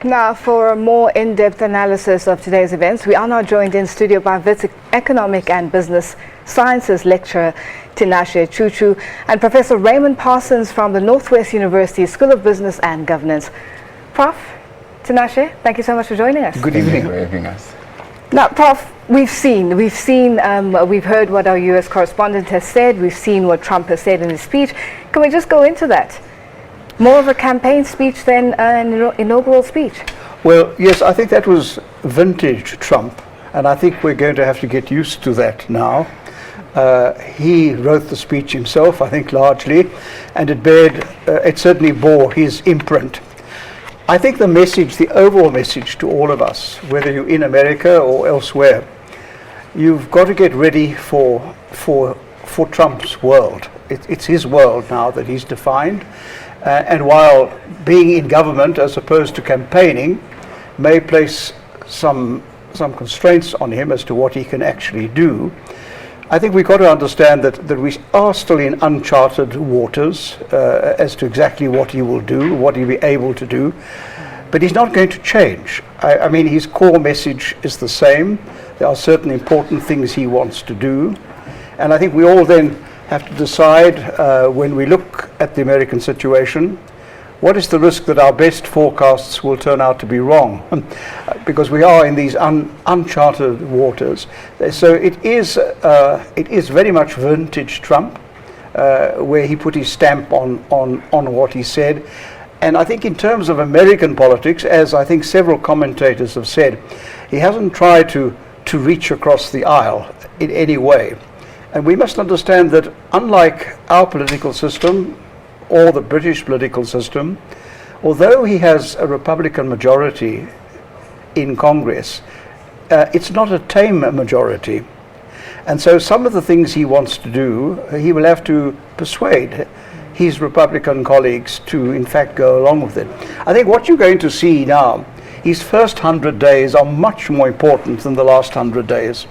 Now, for a more in-depth analysis of today's events, we are now joined in studio by Wits Economic and Business Sciences lecturer Tinashe Chuchu and Professor Raymond Parsons from the Northwest University School of Business and Governance. Prof. Tinashe, thank you so much for joining us. Good evening for having us. Now, Prof, we've heard what our U.S. correspondent has said. We've seen what Trump has said in his speech. Can we just go into that? More of a campaign speech than an inaugural speech? Well, yes, I think that was vintage Trump, and I think we're going to have to get used to that now. He wrote the speech himself, I think, largely, and it certainly bore his imprint. I think the message, the overall message to all of us, whether you're in America or elsewhere, you've got to get ready for Trump's world. It's his world now that he's defined. And while being in government as opposed to campaigning may place some constraints on him as to what he can actually do, I think we've got to understand that we are still in uncharted waters as to exactly what he will do, what he'll be able to do. But he's not going to change. I mean, his core message is the same. There are certain important things he wants to do. And I think we all then have to decide when we look at the American situation, what is the risk that our best forecasts will turn out to be wrong? Because we are in these uncharted waters. So it is very much vintage Trump, where he put his stamp on what he said. And I think in terms of American politics, as I think several commentators have said, he hasn't tried to reach across the aisle in any way. And we must understand that unlike our political system or the British political system, although he has a Republican majority in Congress, it's not a tame majority. And so some of the things he wants to do, he will have to persuade his Republican colleagues to, in fact, go along with it. I think what you're going to see now, his first 100 days are much more important than the last 100 days.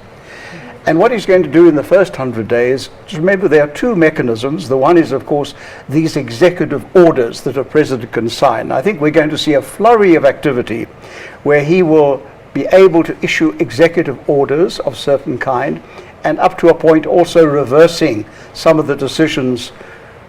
And what he's going to do in the first 100 days, just remember there are two mechanisms. The one is, of course, these executive orders that a president can sign. I think we're going to see a flurry of activity where he will be able to issue executive orders of certain kind, and up to a point also reversing some of the decisions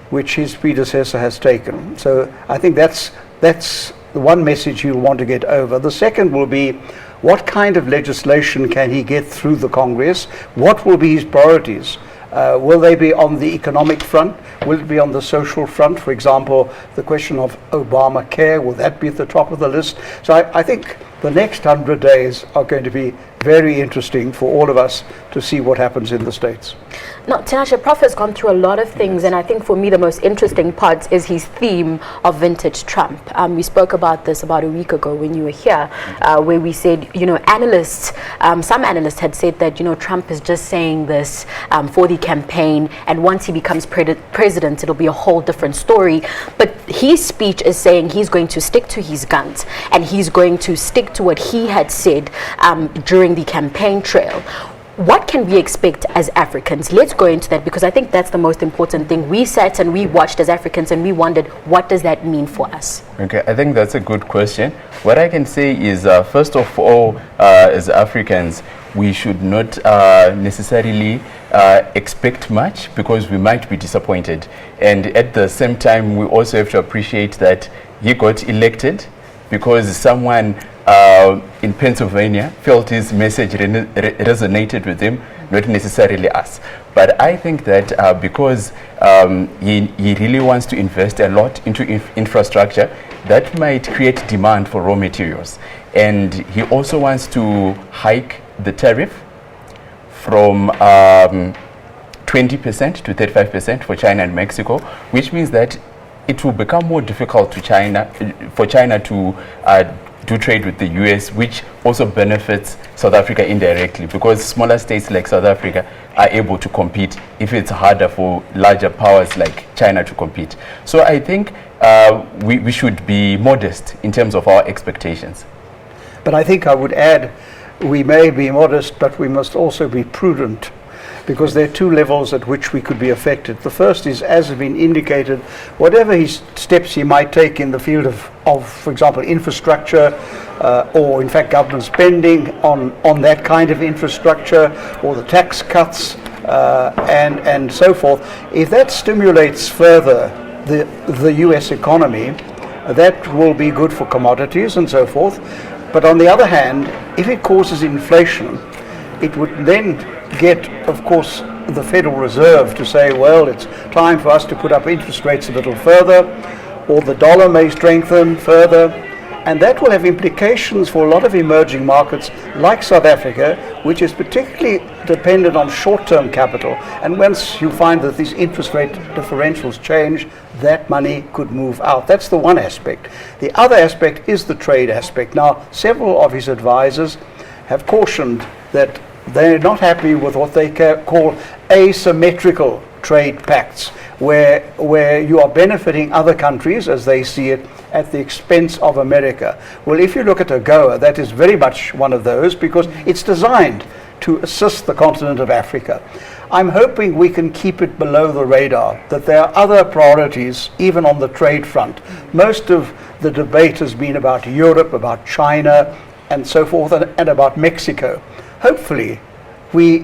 which his predecessor has taken. So I think that's the one message he'll want to get over. The second will be, what kind of legislation can he get through the Congress? What will be his priorities? Will they be on the economic front? Will it be on the social front? For example, the question of Obamacare, will that be at the top of the list? So I think the next 100 days are going to be very interesting for all of us to see what happens in the States. Now, Tinashe, Prof has gone through a lot of things, and I think for me the most interesting part is his theme of vintage Trump. We spoke about this about a week ago when you were here, where we said, analysts, some analysts had said that, Trump is just saying this for the campaign, and once he becomes president, it'll be a whole different story. But his speech is saying he's going to stick to his guns, and he's going to stick to what he had said during the campaign trail. What can we expect as Africans? Let's go into that, because I think that's the most important thing. We sat and we watched as Africans and we wondered, what does that mean for us? Okay, I think that's a good question. What I can say is, first of all, as Africans, we should not necessarily expect much, because we might be disappointed. And at the same time, we also have to appreciate that he got elected because someone in Pennsylvania felt his message resonated with him, not necessarily us. But I think that because he really wants to invest a lot into infrastructure, that might create demand for raw materials. And he also wants to hike the tariff from 20% to 35% for China and Mexico, which means that it will become more difficult for China to do trade with the US, which also benefits South Africa indirectly, because smaller states like South Africa are able to compete if it's harder for larger powers like China to compete. So I think we should be modest in terms of our expectations. But I think I would add, we may be modest, but we must also be prudent. because there are two levels at which we could be affected. The first is, as has been indicated, whatever steps he might take in the field of for example, infrastructure, or in fact government spending on that kind of infrastructure, or the tax cuts, and so forth, if that stimulates further the US economy, that will be good for commodities and so forth. But on the other hand, if it causes inflation, it would then get, of course, the Federal Reserve to say, well, it's time for us to put up interest rates a little further, or the dollar may strengthen further, and that will have implications for a lot of emerging markets like South Africa, which is particularly dependent on short-term capital. And once you find that these interest rate differentials change, that money could move out. That's the one aspect. The other aspect is the trade aspect. Now, several of his advisors have cautioned that they're not happy with what they call asymmetrical trade pacts, where you are benefiting other countries, as they see it, at the expense of America. Well, if you look at AGOA, that is very much one of those, because it's designed to assist the continent of Africa. I'm hoping we can keep it below the radar, that there are other priorities, even on the trade front. Most of the debate has been about Europe, about China, and so forth, and about Mexico. Hopefully, we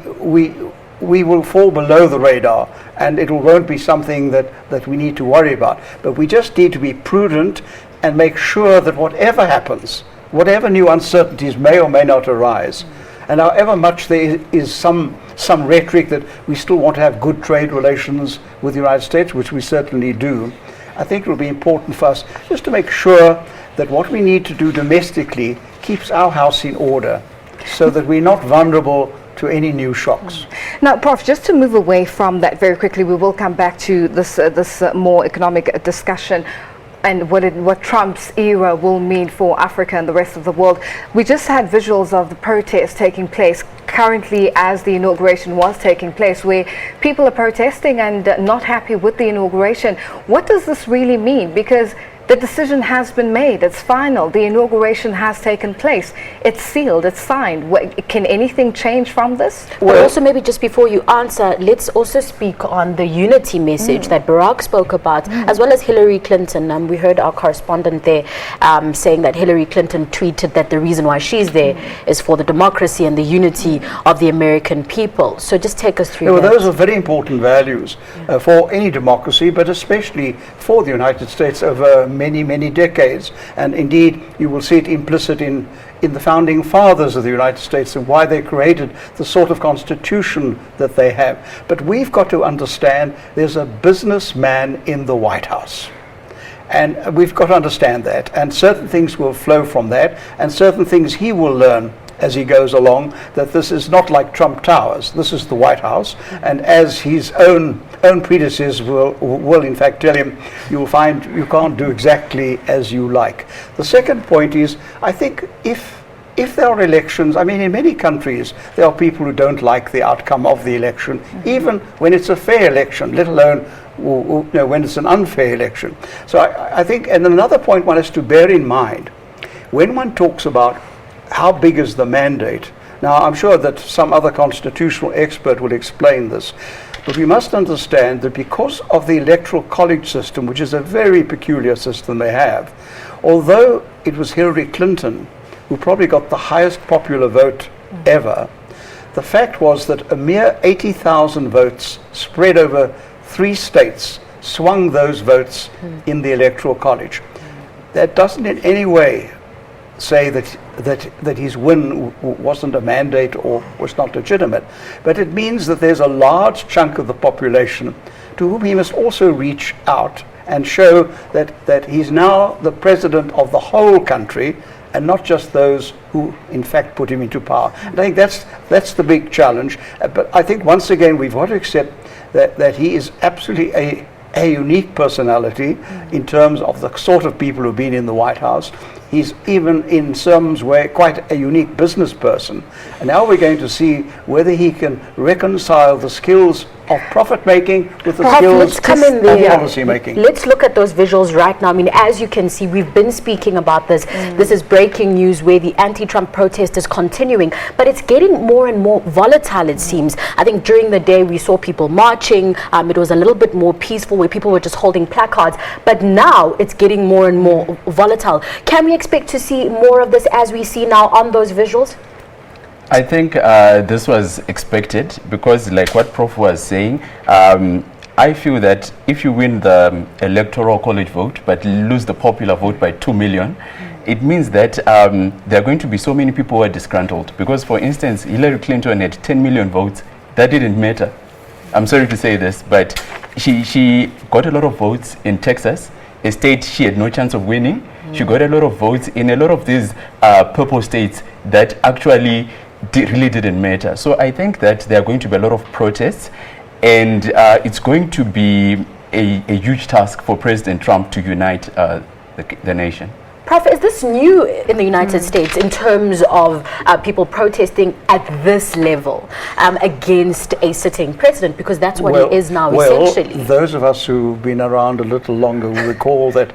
will fall below the radar, and it won't be something that we need to worry about. But we just need to be prudent and make sure that whatever happens, whatever new uncertainties may or may not arise, and however much there is some rhetoric that we still want to have good trade relations with the United States, which we certainly do, I think it will be important for us just to make sure that what we need to do domestically keeps our house in order, so that we're not vulnerable to any new shocks. Now, Prof, just to move away from that very quickly, we will come back to this more economic discussion and what Trump's era will mean for Africa and the rest of the world. We just had visuals of the protests taking place currently as the inauguration was taking place, where people are protesting and not happy with the inauguration. What does this really mean? Because the decision has been made. It's final. The inauguration has taken place. It's sealed. It's signed. Can anything change from this? Well, also maybe just before you answer, let's also speak on the unity message that Barack spoke about, as well as Hillary Clinton. We heard our correspondent there saying that Hillary Clinton tweeted that the reason why she's there is for the democracy and the unity of the American people. So just take us through that. Those are very important values for any democracy, but especially for the United States over many decades. And indeed, you will see it implicit in the founding fathers of the United States and why they created the sort of constitution that they have. But we've got to understand there's a businessman in the White House. And we've got to understand that. And certain things will flow from that, and certain things he will learn as he goes along, that this is not like Trump Towers. This is the White House, and as his own predecessors will in fact tell him, you will find you can't do exactly as you like. The second point is, I think if there are elections, I mean, in many countries there are people who don't like the outcome of the election, even when it's a fair election, let alone when it's an unfair election. So I think, and another point one has to bear in mind, when one talks about how big is the mandate. Now, I'm sure that some other constitutional expert will explain this, but we must understand that because of the electoral college system, which is a very peculiar system they have, although it was Hillary Clinton who probably got the highest popular vote ever, the fact was that a mere 80,000 votes spread over 3 states swung those votes in the electoral college. That doesn't in any way say that his win wasn't a mandate or was not legitimate, but it means that there's a large chunk of the population to whom he must also reach out and show that he's now the president of the whole country and not just those who in fact put him into power. And I think that's the big challenge. But I think once again we've got to accept that he is absolutely a unique personality in terms of the sort of people who've been in the White House. He's even in some way quite a unique business person. And now we're going to see whether he can reconcile the skills of profit making with the skills of policy making. Let's look at those visuals right now. I mean, as you can see, we've been speaking about this. This is breaking news where the anti-Trump protest is continuing, but it's getting more and more volatile, it seems. I think during the day we saw people marching. It was a little bit more peaceful where people were just holding placards, but now it's getting more and more volatile. Can we expect to see more of this as we see now on those visuals? I think this was expected because, like what Prof was saying, I feel that if you win the electoral college vote but lose the popular vote by 2 million, it means that there are going to be so many people who are disgruntled. Because, for instance, Hillary Clinton had 10 million votes. That didn't matter. I'm sorry to say this, but she got a lot of votes in Texas, a state she had no chance of winning. She got a lot of votes in a lot of these purple states that actually really didn't matter. So I think that there are going to be a lot of protests, and it's going to be a huge task for President Trump to unite the nation. Prof, is this new in the United States in terms of people protesting at this level against a sitting president? Because that's what it is now, essentially. Those of us who've been around a little longer will recall that,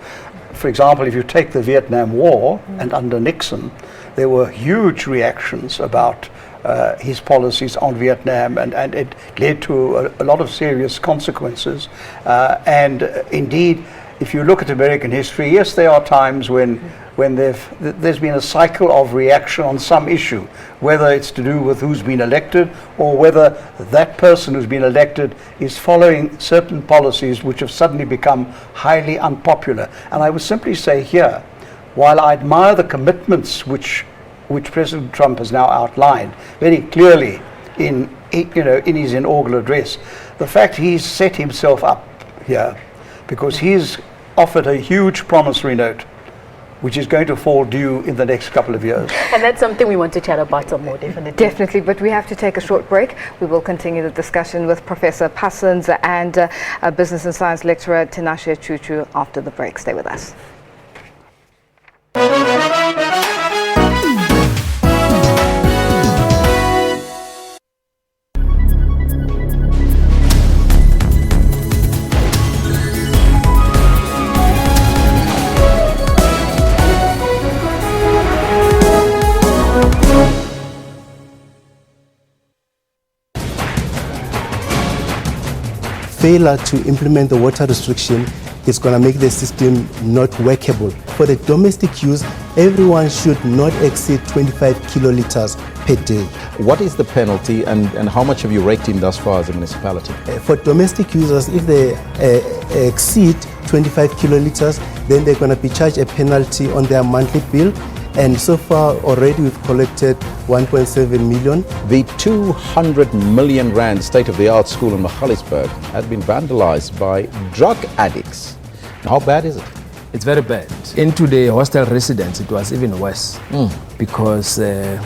for example, if you take the Vietnam War, and under Nixon, there were huge reactions about his policies on Vietnam, and it led to a lot of serious consequences. And indeed, if you look at American history, yes, there are times when there's been a cycle of reaction on some issue, whether it's to do with who's been elected or whether that person who's been elected is following certain policies which have suddenly become highly unpopular. And I would simply say here, while I admire the commitments which President Trump has now outlined very clearly in his inaugural address, the fact he's set himself up here because he's offered a huge promissory note which is going to fall due in the next couple of years. And that's something we want to chat about some more, definitely. Definitely, but we have to take a short break. We will continue the discussion with Professor Parsons and Business and Science lecturer Tinashe Chuchu after the break. Stay with us. Failure to implement the water restriction is going to make the system not workable. For the domestic use, everyone should not exceed 25 kiloliters per day. What is the penalty and how much have you raked in thus far as a municipality? For domestic users, if they exceed 25 kiloliters, then they're going to be charged a penalty on their monthly bill. And so far already we've collected 1.7 million. The 200 million rand state-of-the-art school in Magaliesburg has been vandalized by drug addicts. How bad is it? It's very bad. Into the hostel residents, it was even worse because there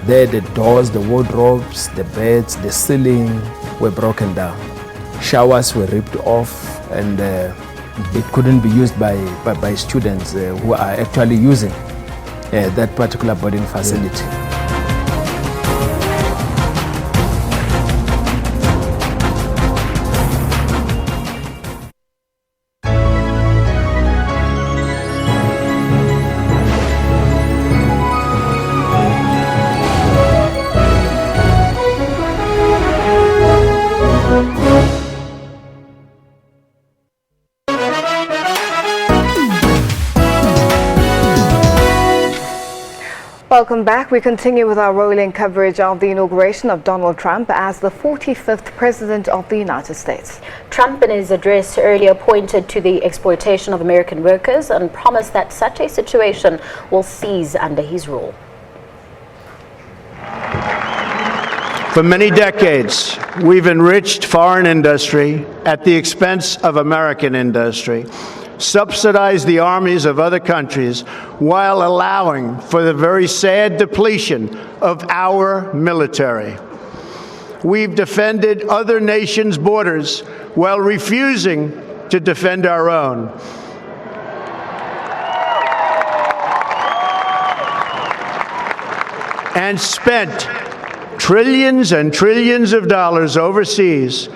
the doors, the wardrobes, the beds, the ceiling were broken down. Showers were ripped off, and it couldn't be used by students who are actually using that particular boarding facility. Welcome back. We continue with our rolling coverage of the inauguration of Donald Trump as the 45th President of the United States. Trump in his address earlier pointed to the exploitation of American workers and promised that such a situation will cease under his rule. For many decades, we've enriched foreign industry at the expense of American industry, subsidized the armies of other countries while allowing for the very sad depletion of our military. We've defended other nations' borders while refusing to defend our own. and spent trillions and trillions of dollars overseas,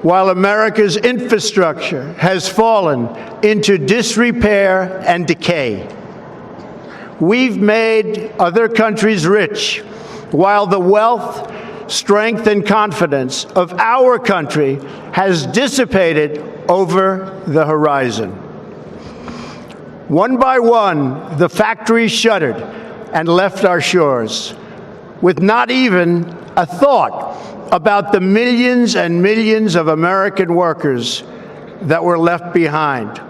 while America's infrastructure has fallen into disrepair and decay. We've made other countries rich, while the wealth, strength, and confidence of our country has dissipated over the horizon. One by one, the factories shuttered and left our shores, with not even a thought about the millions and millions of American workers that were left behind.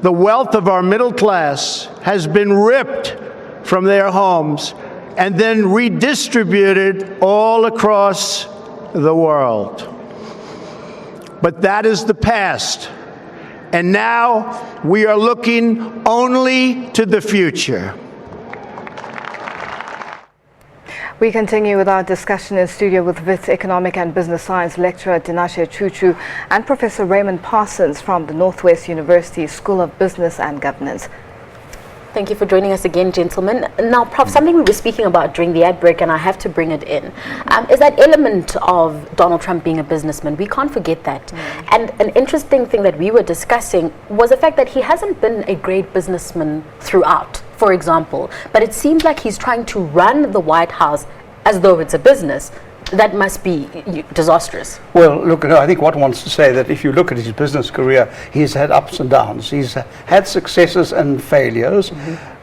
The wealth of our middle class has been ripped from their homes and then redistributed all across the world. But that is the past, and now we are looking only to the future. We continue with our discussion in studio with Wits Economic and Business Science lecturer Tinashe Chuchu and Professor Raymond Parsons from the Northwest University School of Business and Governance. Thank you for joining us again, gentlemen. Now, Prof, something we were speaking about during the ad break, and I have to bring it in, is that element of Donald Trump being a businessman. We can't forget that. And an interesting thing that we were discussing was the fact that he hasn't been a great businessman throughout, for example. But it seems like he's trying to run the White House as though it's a business. That must be disastrous. Well, look, I think one wants to say that if you look at his business career, he's had ups and downs. He's had successes and failures,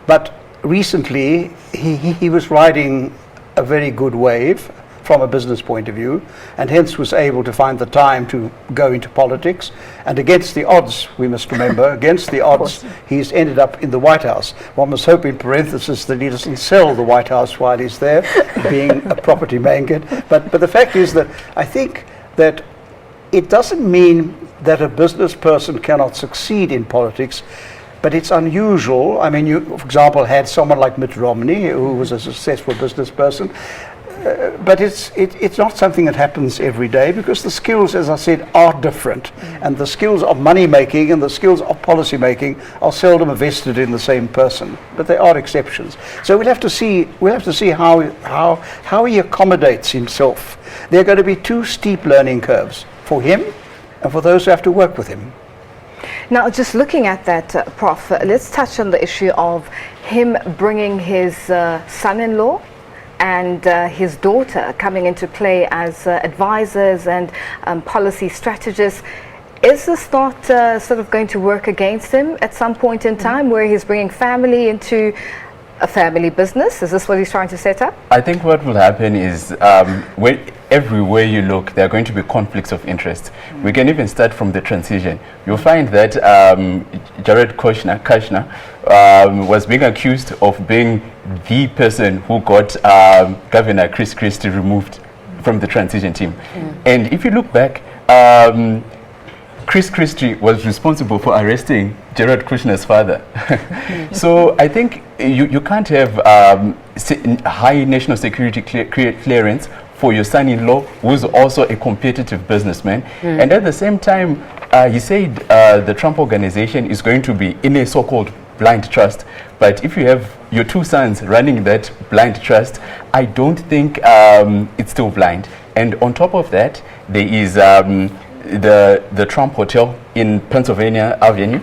but recently he was riding a very good wave from a business point of view, and hence was able to find the time to go into politics. And against the odds, we must remember, against the odds, he's ended up in the White House. One must hope, in parenthesis, that he doesn't sell the White House while he's there, being a property magnate. But the fact is that I think that it doesn't mean that a business person cannot succeed in politics, but it's unusual. I mean, you, for example, had someone like Mitt Romney, who was a successful business person, but it's not something that happens every day, because the skills, as I said, are different, and the skills of money making and the skills of policy making are seldom vested in the same person. But there are exceptions. So we'll have to see how he accommodates himself. There are going to be two steep learning curves for him and for those who have to work with him. Now, just looking at that, Prof, let's touch on the issue of him bringing his son-in-law and his daughter coming into play as advisors and policy strategists. Is this not sort of going to work against him at some point in time, where he's bringing family into a family business? Is this what he's trying to set up? I think what will happen is everywhere you look, there are going to be conflicts of interest. We can even start from the transition. You'll find that Jared Kushner was being accused of being the person who got Governor Chris Christie removed from the transition team. And if you look back, Chris Christie was responsible for arresting Jared Kushner's father. So I think you can't have high national security clearance for your son-in-law, who's also a competitive businessman. And at the same time, he said the Trump organization is going to be in a so-called blind trust. But if you have your two sons running that blind trust, I don't think it's still blind. And on top of that, there is the Trump Hotel in Pennsylvania Avenue.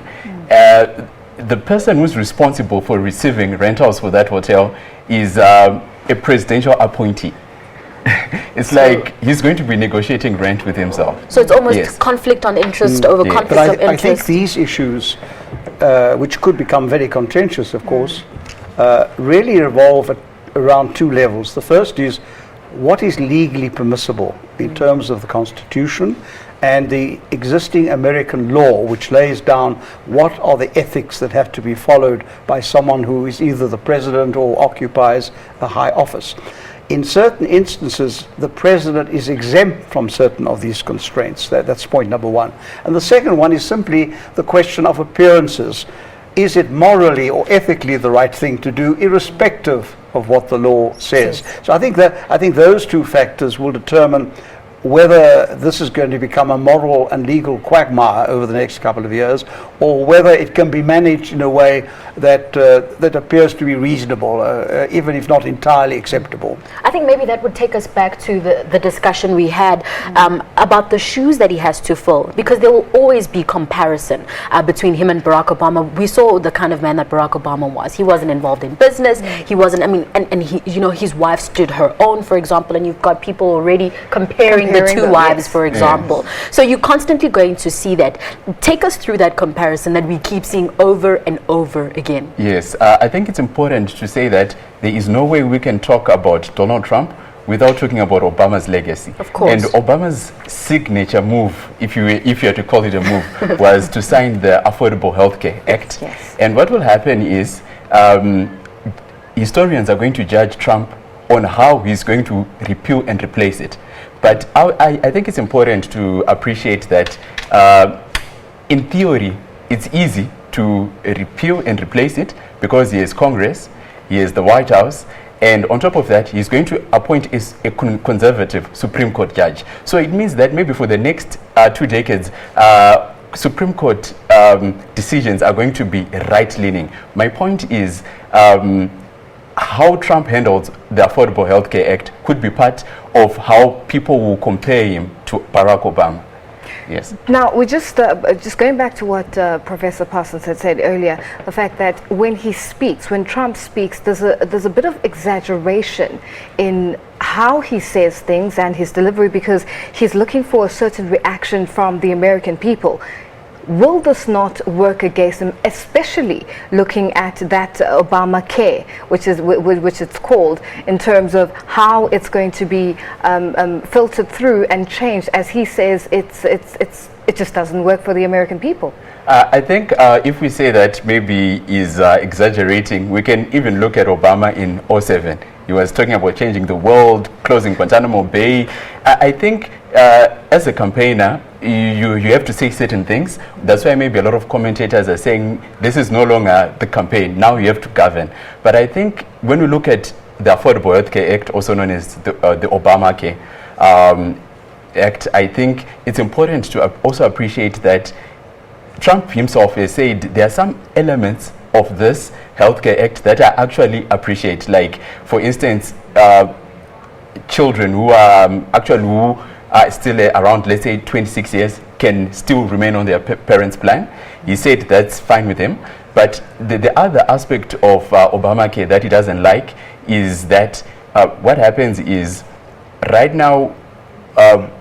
The person who's responsible for receiving rentals for that hotel is a presidential appointee. It's like he's going to be negotiating rent with himself. So it's almost conflict on interest over conflict of interest. But I think these issues, which could become very contentious, of course, really revolve around two levels. The first is what is legally permissible in terms of the Constitution and the existing American law, which lays down what are the ethics that have to be followed by someone who is either the president or occupies a high office. In certain instances, the president is exempt from certain of these constraints. That's point number one. And the second one is simply the question of appearances. Is it morally or ethically the right thing to do, irrespective of what the law says? So I think those two factors will determine whether this is going to become a moral and legal quagmire over the next couple of years, or whether it can be managed in a way that that appears to be reasonable, even if not entirely acceptable. I think maybe that would take us back to the discussion we had about the shoes that he has to fill, because there will always be comparison between him and Barack Obama. We saw the kind of man that Barack Obama was. He wasn't involved in business. He wasn't, I mean, and he, you know, his wife stood her own, for example, and you've got people already comparing the two wives, for example. So you're constantly going to see that. Take us through that comparison that we keep seeing over and over again. Yes, I think it's important to say that there is no way we can talk about Donald Trump without talking about Obama's legacy. Of course. And Obama's signature move, if you had to call it a move, was to sign the Affordable Health Care Act. Yes. And what will happen is historians are going to judge Trump on how he's going to repeal and replace it. But I think it's important to appreciate that in theory, it's easy to repeal and replace it because he is Congress, he is the White House, and on top of that, he's going to appoint a conservative Supreme Court judge. So it means that maybe for the next 2 decades, Supreme Court decisions are going to be right-leaning. My point is, how Trump handles the Affordable Health Care Act could be part of how people will compare him to Barack Obama. Yes. Now, we just going back to what Professor Parsons had said earlier, the fact that when he speaks, when Trump speaks, there's a bit of exaggeration in how he says things and his delivery, because he's looking for a certain reaction from the American people. Will this not work against him, especially looking at that Obamacare, which it's called, in terms of how it's going to be filtered through and changed, as he says it just doesn't work for the American people? I think if we say that maybe he's exaggerating, we can even look at Obama in 2007. He was talking about changing the world, closing Guantanamo Bay. I think as a campaigner, you have to say certain things. That's why maybe a lot of commentators are saying this is no longer the campaign. Now you have to govern. But I think when we look at the Affordable Health Care Act, also known as the Obamacare Act, I think it's important to also appreciate that Trump himself has said there are some elements of this healthcare act that I actually appreciate. Like, for instance, children who are still around, let's say, 26 years can still remain on their parents' plan. He said that's fine with him. But the other aspect of Obamacare that he doesn't like is that what happens is right now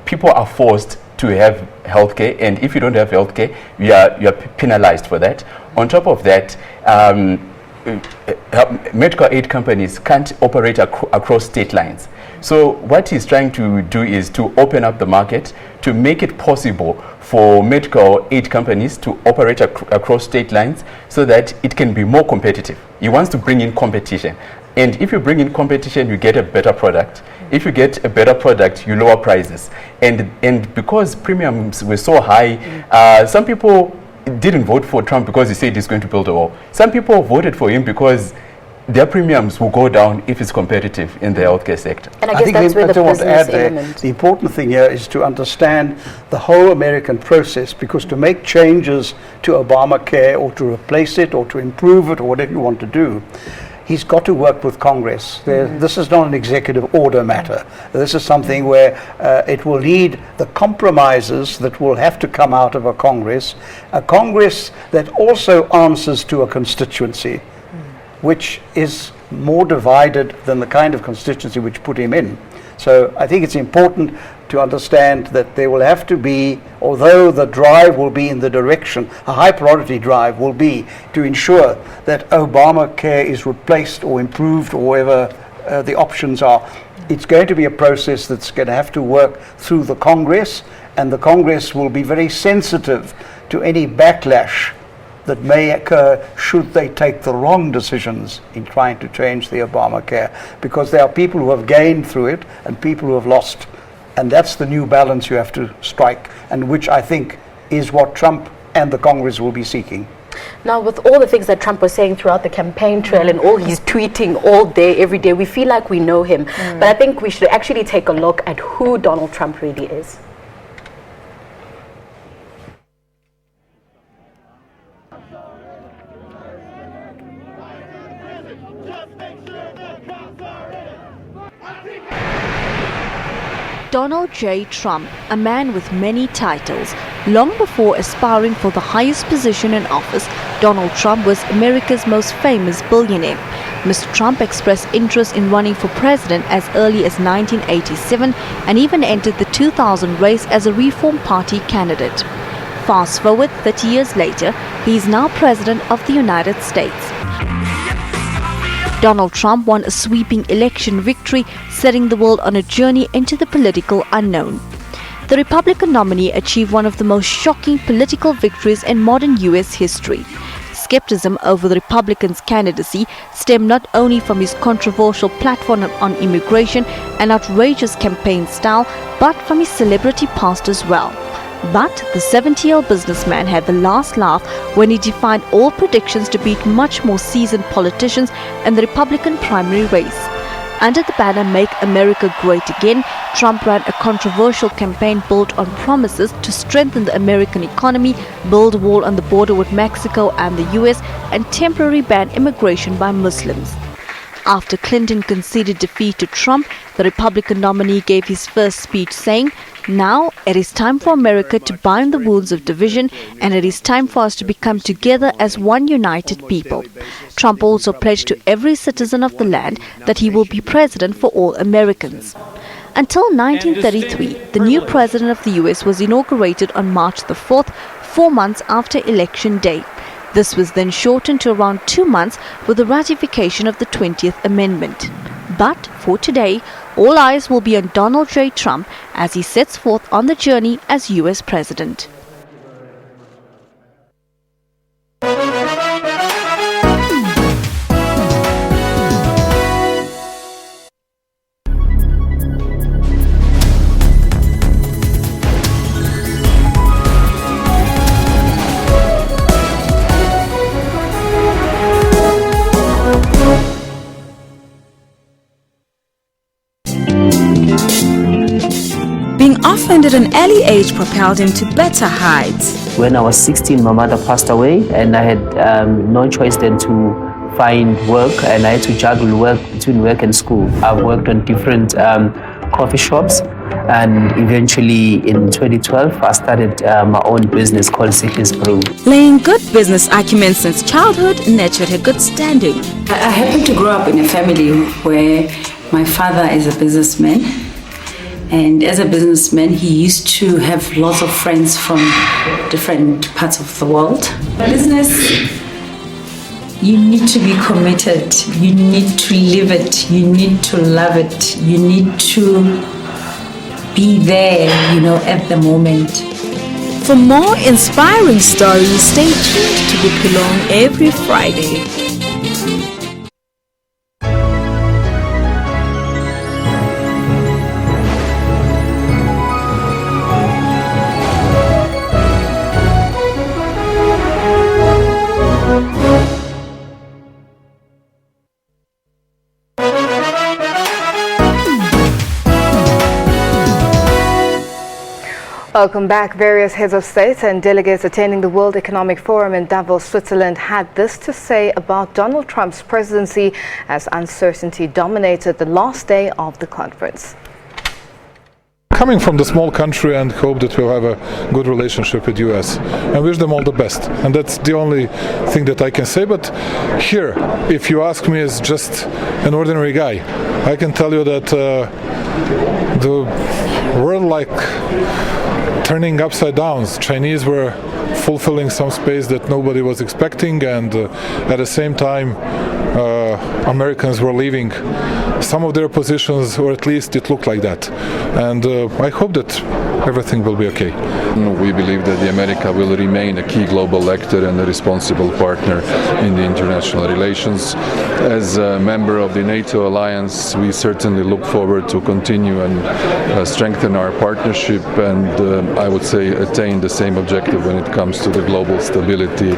people are forced to have healthcare, and if you don't have healthcare, you are penalized for that. On top of that, medical aid companies can't operate across state lines. So what he's trying to do is to open up the market to make it possible for medical aid companies to operate across state lines so that it can be more competitive. He wants to bring in competition. And if you bring in competition, you get a better product. If you get a better product, you lower prices. And because premiums were so high, some people didn't vote for Trump because he said he's going to build a wall. Some people voted for him because their premiums will go down if it's competitive in the healthcare sector. And I guess that's where the business element. The important thing here is to understand the whole American process, because to make changes to Obamacare or to replace it or to improve it or whatever you want to do, he's got to work with Congress. This is not an executive order matter. This is something where it will need the compromises that will have to come out of a Congress that also answers to a constituency, which is more divided than the kind of constituency which put him in. So I think it's important to understand that there will have to be, although the drive will be in the direction, a high priority drive will be to ensure that Obamacare is replaced or improved or whatever the options are. It's going to be a process that's going to have to work through the Congress, and the Congress will be very sensitive to any backlash that may occur should they take the wrong decisions in trying to change the Obamacare, because there are people who have gained through it and people who have lost. And that's the new balance you have to strike, and which I think is what Trump and the Congress will be seeking. Now, with all the things that Trump was saying throughout the campaign trail and all he's tweeting all day, every day, we feel like we know him. But I think we should actually take a look at who Donald Trump really is. Donald J. Trump, a man with many titles. Long before aspiring for the highest position in office, Donald Trump was America's most famous billionaire. Mr. Trump expressed interest in running for president as early as 1987 and even entered the 2000 race as a Reform Party candidate. Fast forward 30 years later, he is now President of the United States. Donald Trump won a sweeping election victory, setting the world on a journey into the political unknown. The Republican nominee achieved one of the most shocking political victories in modern U.S. history. Skepticism over the Republican's candidacy stemmed not only from his controversial platform on immigration and outrageous campaign style, but from his celebrity past as well. But the 70-year-old businessman had the last laugh when he defied all predictions to beat much more seasoned politicians in the Republican primary race. Under the banner Make America Great Again, Trump ran a controversial campaign built on promises to strengthen the American economy, build a wall on the border with Mexico and the US, and temporarily ban immigration by Muslims. After Clinton conceded defeat to Trump, the Republican nominee gave his first speech saying, "Now it is time for America to bind the wounds of division, and it is time for us to become together as one united people." Trump also pledged to every citizen of the land that he will be president for all Americans. Until 1933, the new president of the US was inaugurated on March the 4th, 4 months after Election Day. This was then shortened to around 2 months with the ratification of the 20th Amendment. But for today, all eyes will be on Donald J. Trump as he sets forth on the journey as US President. Being orphaned at an early age propelled him to better heights. When I was 16, my mother passed away, and I had no choice then to find work, and I had to juggle work between work and school. I've worked on different coffee shops, and eventually in 2012, I started my own business called City's Brew. Laying good business acumen since childhood nurtured her good standing. I happened to grow up in a family where my father is a businessman. And as a businessman, he used to have lots of friends from different parts of the world. Business, you need to be committed. You need to live it. You need to love it. You need to be there, at the moment. For more inspiring stories, stay tuned to Bupilong every Friday. Welcome back. Various heads of state and delegates attending the World Economic Forum in Davos, Switzerland had this to say about Donald Trump's presidency as uncertainty dominated the last day of the conference. Coming from the small country and hope that we'll have a good relationship with US and wish them all the best. And that's the only thing that I can say. But here, if you ask me as just an ordinary guy, I can tell you that the world turning upside down. Chinese were fulfilling some space that nobody was expecting, and at the same time Americans were leaving some of their positions, or at least it looked like that. And I hope that everything will be okay. We believe that the America will remain a key global actor and a responsible partner in the international relations. As a member of the NATO alliance, we certainly look forward to continue and strengthen our partnership and I would say attain the same objective when it comes to the global stability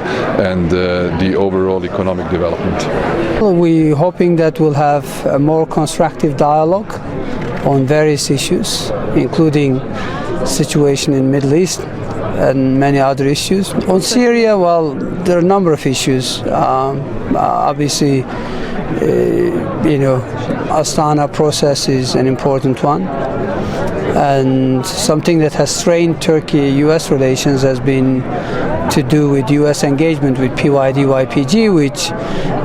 and the overall economic development. We're hoping that we'll have a more constructive dialogue on various issues, including situation in Middle East and many other issues. On Syria, well, there are a number of issues. Obviously, Astana process is an important one. And something that has strained Turkey-US relations has been to do with US engagement with PYD-YPG, which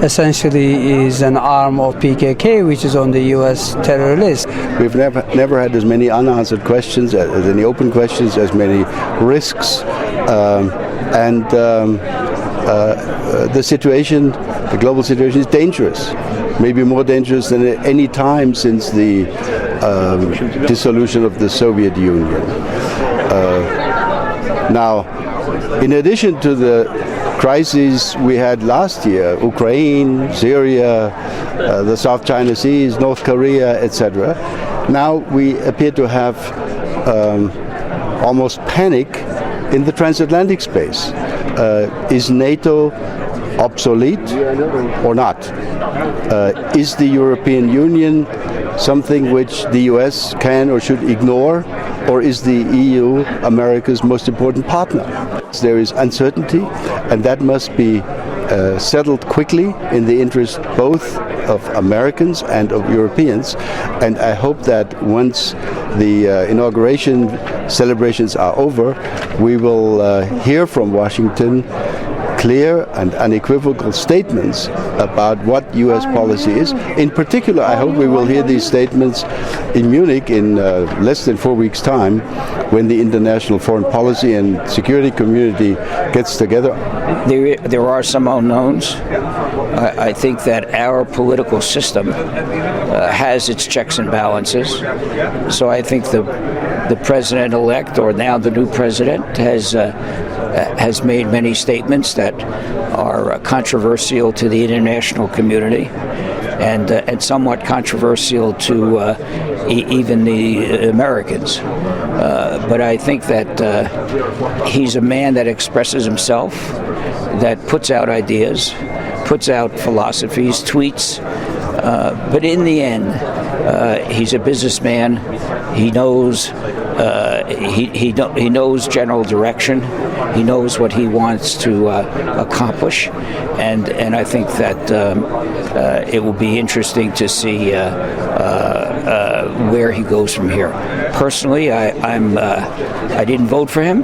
essentially is an arm of PKK, which is on the US terror list. We've never had as many unanswered questions, as any open questions, as many risks, the situation, the global situation is dangerous, maybe more dangerous than at any time since the dissolution of the Soviet Union. Now, in addition to the crises we had last year, Ukraine, Syria, the South China Seas, North Korea, etc., now we appear to have almost panic in the transatlantic space. Is NATO obsolete or not? Is the European Union something which the US can or should ignore, or is the EU America's most important partner? There is uncertainty, and that must be settled quickly in the interest both of Americans and of Europeans. And I hope that once the inauguration celebrations are over, we will hear from Washington clear and unequivocal statements about what U.S. policy is. In particular, I hope we will hear these statements in Munich in less than 4 weeks' time, when the international foreign policy and security community gets together. There are some unknowns. I think that our political system has its checks and balances. So I think the president-elect, or now the new president, has made many statements that are controversial to the international community, and somewhat controversial to even the Americans. But I think that he's a man that expresses himself, that puts out ideas, puts out philosophies, tweets. But in the end, he's a businessman. He knows he knows general direction. He knows what he wants to accomplish, and I think that it will be interesting to see where he goes from here. Personally, I didn't vote for him,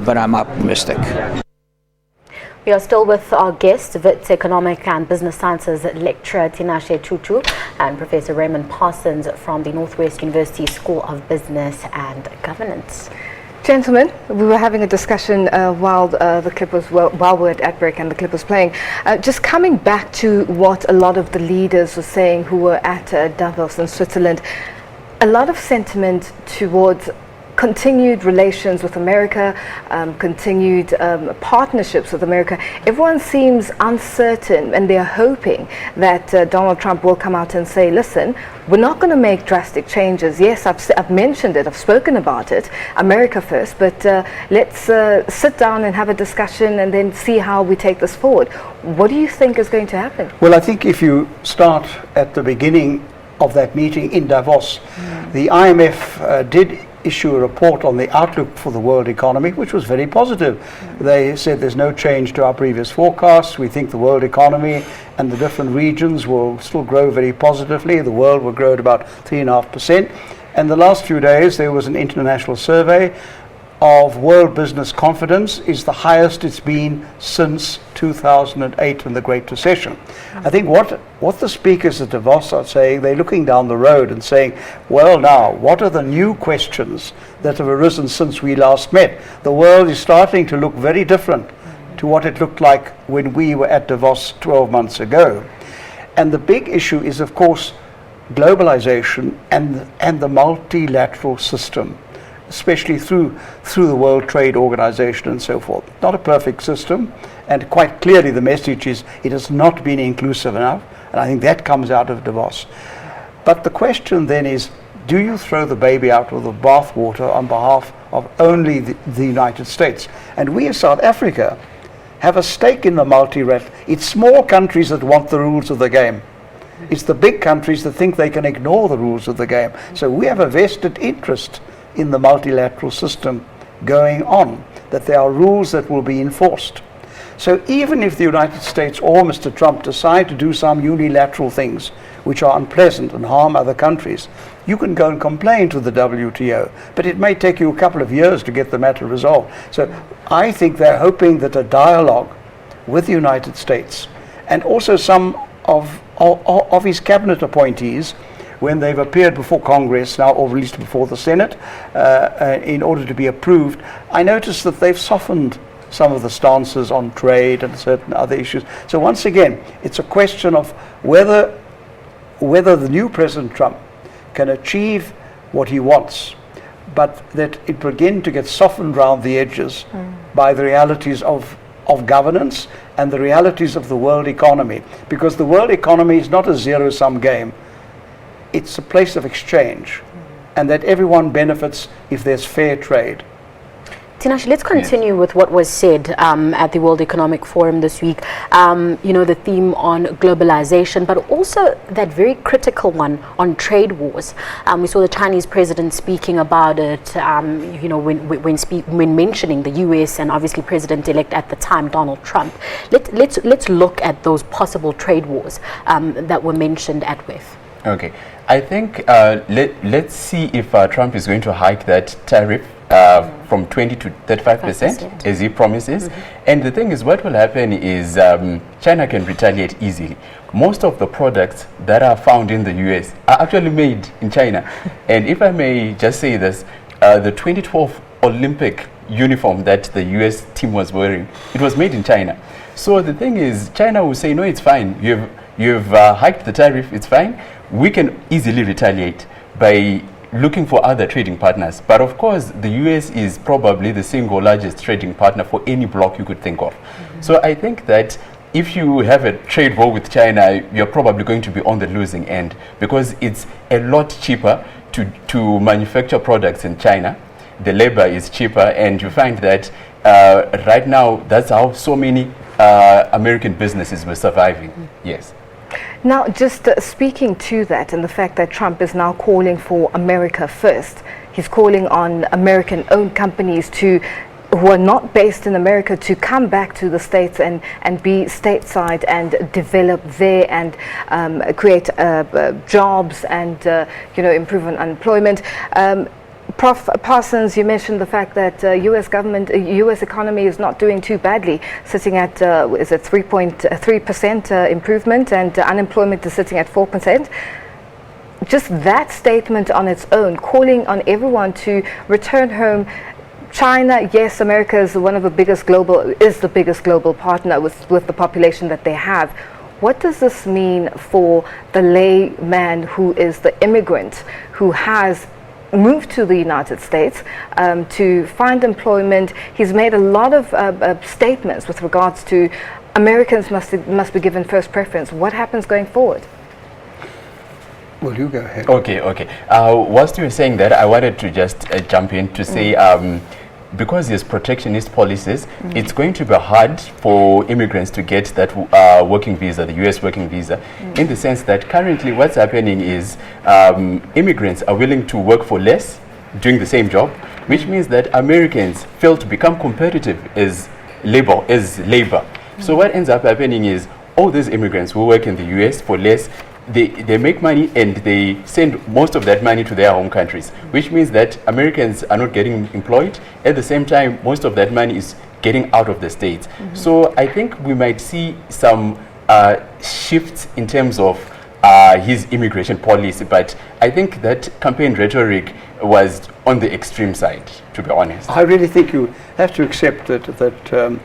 but I'm optimistic. We are still with our guests, Wits Economic and Business Sciences lecturer Tinashe Chuchu and Professor Raymond Parsons from the Northwest University School of Business and Governance. Gentlemen, we were having a discussion while the clip was while we were at break and the clip was playing. Just coming back to what a lot of the leaders were saying who were at Davos in Switzerland, a lot of sentiment towards continued relations with America, continued partnerships with America. Everyone seems uncertain, and they're hoping that Donald Trump will come out and say, listen, we're not going to make drastic changes. Yes, I've mentioned it, I've spoken about it, America first, but let's sit down and have a discussion and then see how we take this forward. What do you think is going to happen? Well, I think if you start at the beginning of that meeting in Davos, the IMF did issue a report on the outlook for the world economy, which was very positive. They said there's no change to our previous forecasts. We think the world economy and the different regions will still grow very positively. The world will grow at about 3.5%. And the last few days there was an international survey of world business confidence is the highest it's been since 2008 in the Great Recession. I think what the speakers at Davos are saying, they're looking down the road and saying, well, now, what are the new questions that have arisen since we last met? The world is starting to look very different to what it looked like when we were at Davos 12 months ago. And the big issue is, of course, globalization and the multilateral system. especially through the World Trade Organization and so forth. Not a perfect system, and quite clearly the message is it has not been inclusive enough, and I think that comes out of Davos. But the question then is, do you throw the baby out with the bathwater on behalf of only the United States? And we as South Africa have a stake in the multilateral. It's small countries that want the rules of the game. It's the big countries that think they can ignore the rules of the game. So we have a vested interest in the multilateral system going on, that there are rules that will be enforced. So even if the United States or Mr. Trump decide to do some unilateral things which are unpleasant and harm other countries, you can go and complain to the WTO, but it may take you a couple of years to get the matter resolved. So I think they're hoping that a dialogue with the United States and also some of his cabinet appointees, when they've appeared before Congress now, or at least before the Senate, in order to be approved, I noticed that they've softened some of the stances on trade and certain other issues. So once again, it's a question of whether the new President Trump can achieve what he wants, but that it begin to get softened around the edges by the realities of governance and the realities of the world economy. Because the world economy is not a zero-sum game. It's a place of exchange, and that everyone benefits if there's fair trade. Tinashe, let's continue with what was said at the World Economic Forum this week. The theme on globalization, but also that very critical one on trade wars. We saw the Chinese president speaking about it, when mentioning the US and obviously President-elect at the time, Donald Trump. Let's look at those possible trade wars that were mentioned at WEF. Okay, I think let's see if Trump is going to hike that tariff from 20 to 35%, as he promises. And the thing is, what will happen is China can retaliate easily. Most of the products that are found in the US are actually made in China. And if I may just say this, the 2012 Olympic uniform that the US team was wearing, it was made in China. So the thing is, China will say, no, it's fine. You've hiked the tariff, it's fine. We can easily retaliate by looking for other trading partners. But of course, the US is probably the single largest trading partner for any bloc you could think of. So I think that if you have a trade war with China, you're probably going to be on the losing end, because it's a lot cheaper to manufacture products in China. The labor is cheaper, and you find that right now, that's how so many American businesses were surviving. Yes. Now, just speaking to that and the fact that Trump is now calling for America first, he's calling on American-owned companies who are not based in America to come back to the States and be stateside and develop there and create jobs and improve on unemployment. Prof. Parsons, you mentioned the fact that U.S. economy is not doing too badly, sitting at, is it 3.3% improvement, and unemployment is sitting at 4%. Just that statement on its own, calling on everyone to return home. China, yes, America is the biggest global partner with the population that they have. What does this mean for the layman who is the immigrant who has moved to the United States to find employment? He's made a lot of statements with regards to Americans must be given first preference. What happens going forward? Well, you go ahead. Okay. Whilst you were saying that, I wanted to just jump in to say, because there's protectionist policies, it's going to be hard for immigrants to get that working visa, the US working visa, in the sense that currently what's happening is immigrants are willing to work for less doing the same job, which means that Americans fail to become competitive as labor. So what ends up happening is all these immigrants who work in the US for less, they make money and they send most of that money to their home countries, which means that Americans are not getting employed. At the same time, most of that money is getting out of the States. So I think we might see some shifts in terms of his immigration policy, but I think that campaign rhetoric was on the extreme side, to be honest. I really think you have to accept that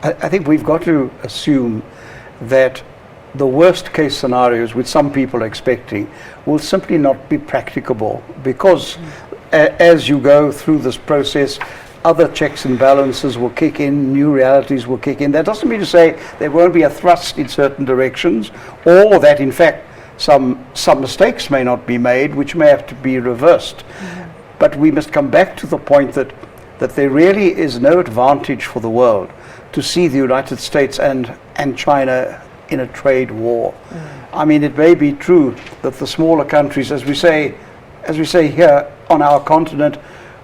I think we've got to assume that the worst case scenarios, which some people are expecting, will simply not be practicable, because as you go through this process, other checks and balances will kick in, new realities will kick in. That doesn't mean to say there won't be a thrust in certain directions, or that in fact some mistakes may not be made, which may have to be reversed. But we must come back to the point that there really is no advantage for the world to see the United States and China in a trade war. I mean, it may be true that the smaller countries, as we say here on our continent,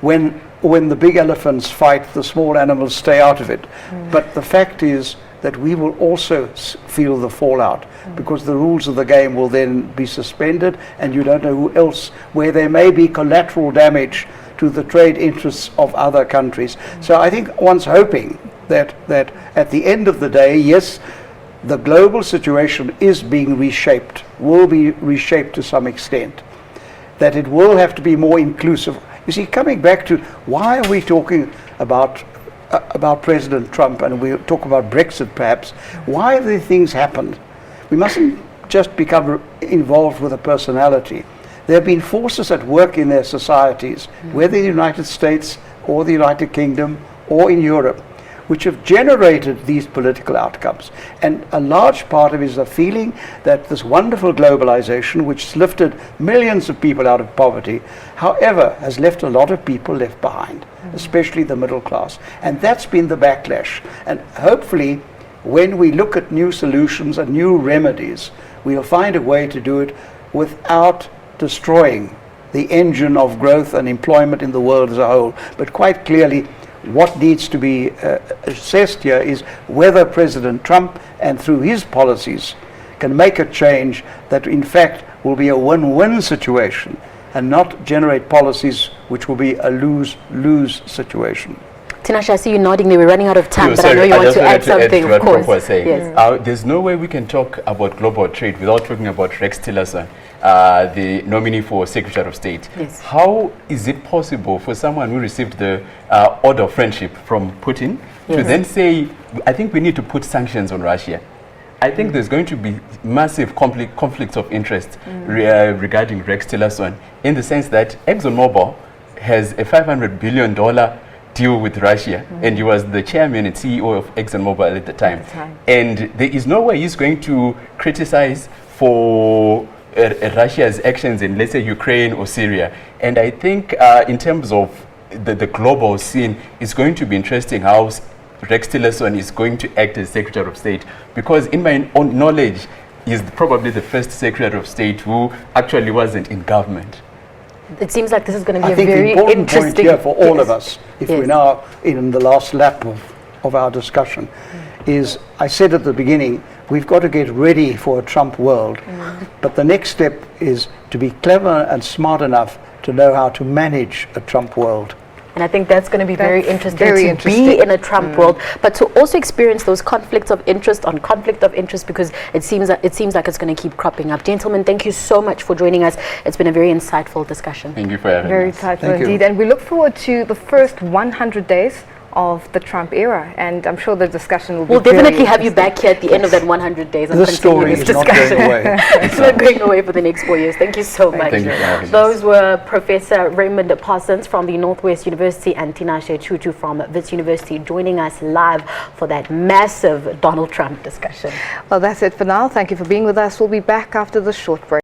when the big elephants fight, the small animals stay out of it. But the fact is that we will also feel the fallout, because the rules of the game will then be suspended, and you don't know who else, where there may be collateral damage to the trade interests of other countries. So I think one's hoping that at the end of the day, yes, the global situation is being reshaped, will be reshaped to some extent, that it will have to be more inclusive. You see, coming back to why are we talking about President Trump, and we'll talk about Brexit perhaps, why have these things happened? We mustn't just become involved with a personality. There have been forces at work in their societies, whether in the United States or the United Kingdom or in Europe, which have generated these political outcomes. And a large part of it is a feeling that this wonderful globalization, which has lifted millions of people out of poverty, however, has left a lot of people left behind, especially the middle class. And that's been the backlash. And hopefully, when we look at new solutions and new remedies, we'll find a way to do it without destroying the engine of growth and employment in the world as a whole. But quite clearly, what needs to be assessed here is whether President Trump, and through his policies, can make a change that in fact will be a win-win situation and not generate policies which will be a lose-lose situation. Tinashe, I see you nodding there. We're running out of time, but I know you want to add something, of course. Was saying. Yes. There's no way we can talk about global trade without talking about Rex Tillerson, the nominee for Secretary of State. Yes. How is it possible for someone who received the order of friendship from Putin to then say, I think we need to put sanctions on Russia? I think there's going to be massive conflicts of interest regarding Rex Tillerson, in the sense that ExxonMobil has a $500 billion deal with Russia, and he was the chairman and CEO of ExxonMobil at the time. And there is no way he's going to criticize for Russia's actions in, let's say, Ukraine or Syria. And I think in terms of the global scene, it's going to be interesting how Rex Tillerson is going to act as Secretary of State, because in my own knowledge, he's probably the first Secretary of State who actually wasn't in government. It seems like this is going to be I think very the important interesting point here for all of us, if we're now in the last lap of our discussion, is, I said at the beginning, we've got to get ready for a Trump world. But the next step is to be clever and smart enough to know how to manage a Trump world. And I think that's going to be very interesting to be in a Trump world, but to also experience those conflicts of interest on conflict of interest, because it seems like it's going to keep cropping up. Gentlemen, thank you so much for joining us. It's been a very insightful discussion. Thank you for having us. Very insightful indeed. And we look forward to the first 100 days of the Trump era, and I'm sure the discussion will be We'll definitely have you back here at the end of that 100 days and this story is not going away. It's not going away for the next 4 years. Thank you so much. Thank you. Those were Professor Raymond Parsons from the Northwest University and Tinashe Chuchu from Wits University joining us live for that massive Donald Trump discussion. Well, that's it for now. Thank you for being with us. We'll be back after the short break.